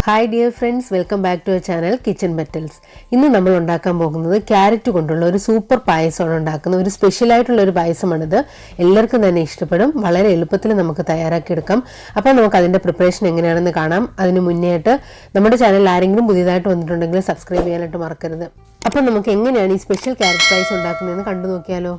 Hi dear friends, welcome back to our channel Kitchen Petals. ഇന്ന് നമ്മൾ ഉണ്ടാക്കാൻ പോകുന്നത് ക്യാരറ്റ് കൊണ്ടുള്ള ഒരു സൂപ്പർ പായസമാണ് ഉണ്ടാക്കുന്നത്. ഒരു സ്പെഷ്യൽ ആയിട്ടുള്ള ഒരു പായസമാണിത്. എല്ലാവർക്കും തന്നെ ഇഷ്ടപ്പെടും. വളരെ എളുപ്പത്തിൽ നമുക്ക് തയ്യാറാക്കി എടുക്കാം. അപ്പോൾ നമുക്ക് അതിന്റെ പ്രിപ്പറേഷൻ എങ്ങനെയാണെന്ന് കാണാം. അതിനു മുന്നേയായിട്ട് നമ്മുടെ ചാനൽ ആരെങ്കിലും പുതിയതായിട്ട് വന്നിട്ടുണ്ടെങ്കിൽ സബ്സ്ക്രൈബ് ചെയ്യാനായിട്ട് മറക്കരുത്. അപ്പോൾ നമുക്ക് എങ്ങനെയാണ് ഈ സ്പെഷ്യൽ ക്യാരറ്റ് പായസം ഉണ്ടാക്കുന്നതെന്ന് കണ്ടു നോക്കിയാലോ.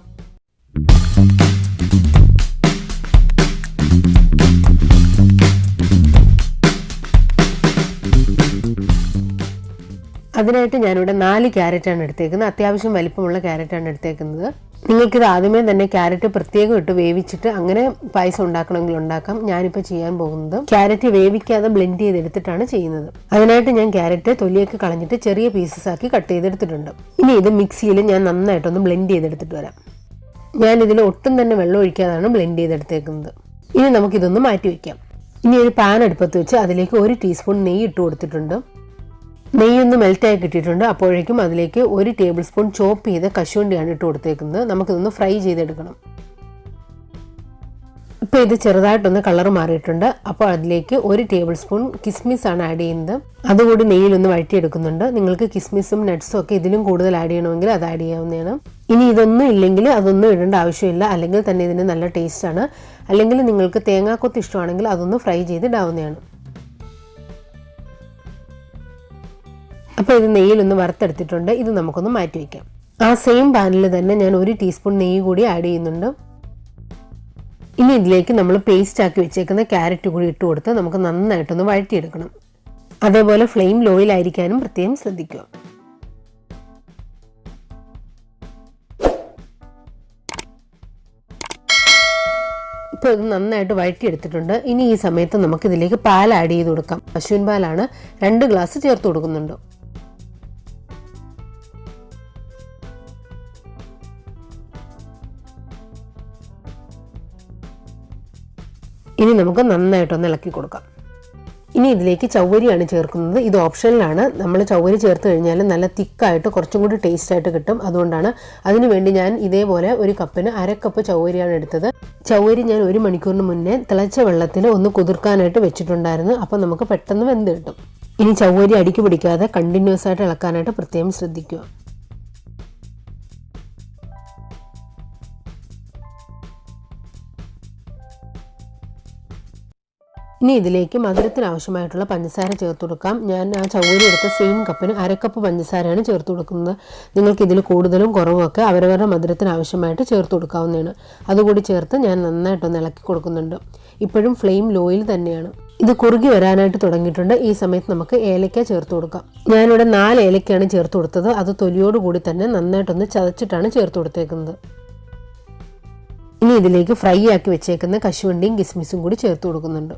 അതിനായിട്ട് ഞാനിവിടെ 4 ക്യാരറ്റാണ് എടുത്തേക്കുന്നത്. അത്യാവശ്യം വലിപ്പമുള്ള ക്യാരറ്റാണ് എടുത്തേക്കുന്നത്. നിങ്ങൾക്കിത് ആദ്യമേ തന്നെ ക്യാരറ്റ് പ്രത്യേകം ഇട്ട് വേവിച്ചിട്ട് അങ്ങനെ പായസം ഉണ്ടാക്കണമെങ്കിൽ ഉണ്ടാക്കാം. ഞാനിപ്പോൾ ചെയ്യാൻ പോകുന്നത് ക്യാരറ്റ് വേവിക്കാതെ ബ്ലെൻഡ് ചെയ്തെടുത്തിട്ടാണ് ചെയ്യുന്നത്. അതിനായിട്ട് ഞാൻ ക്യാരറ്റ് തൊലിയൊക്കെ കളഞ്ഞിട്ട് ചെറിയ പീസസ് ആക്കി കട്ട് ചെയ്തെടുത്തിട്ടുണ്ട്. ഇനി ഇത് മിക്സിയിൽ ഞാൻ നന്നായിട്ടൊന്ന് ബ്ലെൻഡ് ചെയ്തെടുത്തിട്ട് വരാം. ഞാനിതിൽ ഒട്ടും തന്നെ വെള്ളം ഒഴിക്കാതാണ് ബ്ലെൻഡ് ചെയ്തെടുത്തേക്കുന്നത്. ഇനി നമുക്കിതൊന്ന് മാറ്റി വയ്ക്കാം. ഇനി ഒരു പാൻ അടുപ്പത്ത് വെച്ച് അതിലേക്ക് 1 ടീസ്പൂൺ നെയ്യ് ഇട്ട് കൊടുത്തിട്ടുണ്ട്. നെയ്യൊന്ന് മെൽറ്റായി കിട്ടിയിട്ടുണ്ട്. അപ്പോഴേക്കും അതിലേക്ക് 1 ടേബിൾ സ്പൂൺ ചോപ്പ് ചെയ്ത കശുവണ്ടിയാണ് ഇട്ട് കൊടുത്തേക്കുന്നത്. നമുക്കിതൊന്ന് ഫ്രൈ ചെയ്തെടുക്കണം. ഇപ്പോൾ ഇത് ചെറുതായിട്ടൊന്ന് കളർ മാറിയിട്ടുണ്ട്. അപ്പോൾ അതിലേക്ക് 1 ടേബിൾ സ്പൂൺ കിസ്മിസ് ആണ് ആഡ് ചെയ്യുന്നത്. അതുകൂടി നെയ്യിലൊന്ന് വഴറ്റിയെടുക്കുന്നുണ്ട്. നിങ്ങൾക്ക് കിസ്മിസും നട്ട്സും ഒക്കെ ഇതിലും കൂടുതൽ ആഡ് ചെയ്യണമെങ്കിൽ അത് ആഡ് ചെയ്യാവുന്നതാണ്. ഇനി ഇതൊന്നും ഇല്ലെങ്കിൽ അതൊന്നും ഇടേണ്ട ആവശ്യമില്ല. അല്ലെങ്കിൽ തന്നെ ഇതിന് നല്ല ടേസ്റ്റാണ്. അല്ലെങ്കിൽ നിങ്ങൾക്ക് തേങ്ങാക്കൊത്ത് ഇഷ്ടമാണെങ്കിൽ അതൊന്ന് ഫ്രൈ ചെയ്തിടാവുന്നതാണ്. അപ്പോൾ ഇത് നെയ്യിലൊന്ന് വറുത്തെടുത്തിട്ടുണ്ട്. ഇത് നമുക്കൊന്ന് മാറ്റി വയ്ക്കാം. ആ സെയിം പാനിൽ തന്നെ ഞാൻ 1 ടീസ്പൂൺ നെയ്യ് കൂടി ആഡ് ചെയ്യുന്നുണ്ട്. ഇനി ഇതിലേക്ക് നമ്മൾ പേസ്റ്റ് ആക്കി വെച്ചേക്കുന്ന ക്യാരറ്റ് കൂടി ഇട്ട് കൊടുത്ത് നമുക്ക് നന്നായിട്ടൊന്ന് വഴറ്റിയെടുക്കണം. അതേപോലെ ഫ്ലെയിം ലോയിലായിരിക്കാനും പ്രത്യേകം ശ്രദ്ധിക്കുക. ഇപ്പോൾ ഇത് നന്നായിട്ട് വഴറ്റിയെടുത്തിട്ടുണ്ട്. ഇനി ഈ സമയത്ത് നമുക്ക് ഇതിലേക്ക് പാൽ ആഡ് ചെയ്ത് കൊടുക്കാം. പശുവിൻ പാലാണ്. 2 ഗ്ലാസ് ചേർത്ത് കൊടുക്കുന്നുണ്ട്. ഇനി നമുക്ക് നന്നായിട്ടൊന്ന് ഇളക്കി കൊടുക്കാം. ഇനി ഇതിലേക്ക് ചവ്വരിയാണ് ചേർക്കുന്നത്. ഇത് ഓപ്ഷനിലാണ്. നമ്മൾ ചവ്വരി ചേർത്ത് കഴിഞ്ഞാൽ നല്ല തിക്കായിട്ട് കുറച്ചും കൂടി ടേസ്റ്റ് ആയിട്ട് കിട്ടും. അതുകൊണ്ടാണ്. അതിനുവേണ്ടി ഞാൻ ഇതേപോലെ 1 കപ്പിന് 1/2 കപ്പ് ചവ്വരിയാണ് എടുത്തത്. ചവ്വരി ഞാൻ 1 മണിക്കൂറിന് മുന്നേ തിളച്ച വെള്ളത്തിൽ ഒന്ന് കുതിർക്കാനായിട്ട് വെച്ചിട്ടുണ്ടായിരുന്നു. അപ്പോൾ നമുക്ക് പെട്ടെന്ന് വെന്ത് കിട്ടും. ഇനി ചവ്വരി അടിക്ക് പിടിക്കാതെ കണ്ടിന്യൂസ് ആയിട്ട് ഇളക്കാനായിട്ട് പ്രത്യേകം ശ്രദ്ധിക്കുക. ഇനി ഇതിലേക്ക് മധുരത്തിന് ആവശ്യമായിട്ടുള്ള പഞ്ചസാര ചേർത്ത് കൊടുക്കാം. ഞാൻ ആ ചവ്വരി എടുത്ത സെയിം കപ്പിന് 1/2 കപ്പ് പഞ്ചസാരയാണ് ചേർത്ത് കൊടുക്കുന്നത്. നിങ്ങൾക്ക് ഇതിൽ കൂടുതലും കുറവും ഒക്കെ അവരവരുടെ മധുരത്തിന് ആവശ്യമായിട്ട് ചേർത്ത് കൊടുക്കാവുന്നതാണ്. അതുകൂടി ചേർത്ത് ഞാൻ നന്നായിട്ടൊന്ന് ഇളക്കി കൊടുക്കുന്നുണ്ട്. ഇപ്പോഴും ഫ്ലെയിം ലോയിൽ തന്നെയാണ്. ഇത് കുറുകി വരാനായിട്ട് തുടങ്ങിയിട്ടുണ്ട്. ഈ സമയത്ത് നമുക്ക് ഏലക്ക ചേർത്ത് കൊടുക്കാം. ഞാനിവിടെ 4 ഏലക്കയാണ് ചേർത്ത് കൊടുത്തത്. അത് തൊലിയോടുകൂടി തന്നെ നന്നായിട്ടൊന്ന് ചതച്ചിട്ടാണ് ചേർത്ത് കൊടുത്തേക്കുന്നത്. ഇനി ഇതിലേക്ക് ഫ്രൈ ആക്കി വെച്ചേക്കുന്ന കശുവണ്ടിയും കിസ്മിസും കൂടി ചേർത്ത് കൊടുക്കുന്നുണ്ട്.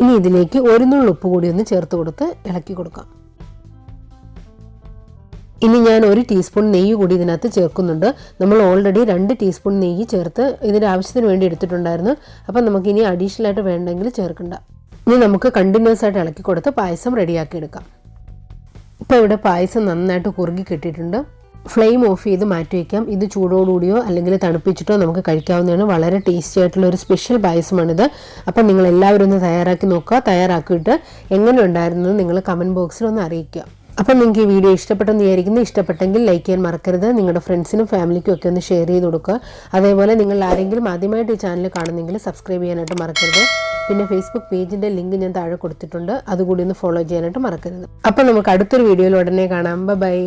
ഇനി ഇതിലേക്ക് 1 നുള്ള് ഉപ്പ് കൂടി ഒന്ന് ചേർത്ത് കൊടുത്ത് ഇളക്കി കൊടുക്കാം. ഇനി ഞാൻ 1 ടീസ്പൂൺ നെയ്യ് കൂടി ഇതിനകത്ത് ചേർക്കുന്നുണ്ട്. നമ്മൾ ഓൾറെഡി 2 ടീസ്പൂൺ നെയ്യ് ചേർത്ത് ഇതിൻ്റെ ആവശ്യത്തിന് വേണ്ടി എടുത്തിട്ടുണ്ടായിരുന്നു. അപ്പം നമുക്കിനി അഡീഷണൽ ആയിട്ട് വേണ്ടെങ്കിൽ ചേർക്കണ്ട. ഇനി നമുക്ക് കണ്ടിന്യൂസ് ആയിട്ട് ഇളക്കി കൊടുത്ത് പായസം റെഡിയാക്കി എടുക്കാം. ഇപ്പോൾ ഇവിടെ പായസം നന്നായിട്ട് കുറുകി കിട്ടിയിട്ടുണ്ട്. ഫ്ലെയിം ഓഫ് ചെയ്ത് മാറ്റി വയ്ക്കാം. ഇത് ചൂടോടുകൂടിയോ അല്ലെങ്കിൽ തണുപ്പിച്ചിട്ടോ നമുക്ക് കഴിക്കാവുന്നതാണ്. വളരെ ടേസ്റ്റി ആയിട്ടുള്ള ഒരു സ്പെഷ്യൽ പായസമാണിത്. അപ്പം നിങ്ങൾ എല്ലാവരും ഒന്ന് തയ്യാറാക്കി നോക്കുക. തയ്യാറാക്കിയിട്ട് എങ്ങനെ ഉണ്ടായിരുന്നത് നിങ്ങൾ കമൻറ്റ് ബോക്സിൽ ഒന്ന് അറിയിക്കുക. അപ്പം നിങ്ങൾക്ക് ഈ വീഡിയോ ഇഷ്ടപ്പെട്ടെന്ന് വിചാരിക്കുന്നു. ഇഷ്ടപ്പെട്ടെങ്കിൽ ലൈക്ക് ചെയ്യാൻ മറക്കരുത്. നിങ്ങളുടെ ഫ്രണ്ട്സിനും ഫാമിലിക്കും ഒക്കെ ഒന്ന് ഷെയർ ചെയ്ത് കൊടുക്കുക. അതേപോലെ നിങ്ങൾ ആരെങ്കിലും ആദ്യമായിട്ട് ഈ ചാനൽ കാണുന്നെങ്കിൽ സബ്സ്ക്രൈബ് ചെയ്യാനായിട്ട് മറക്കരുത്. പിന്നെ ഫേസ്ബുക്ക് പേജിൻ്റെ ലിങ്ക് ഞാൻ താഴെ കൊടുത്തിട്ടുണ്ട്. അതുകൂടി ഒന്ന് ഫോളോ ചെയ്യാനായിട്ട് മറക്കരുത്. അപ്പം നമുക്ക് അടുത്തൊരു വീഡിയോയിൽ ഉടനെ കാണാം. ബൈ.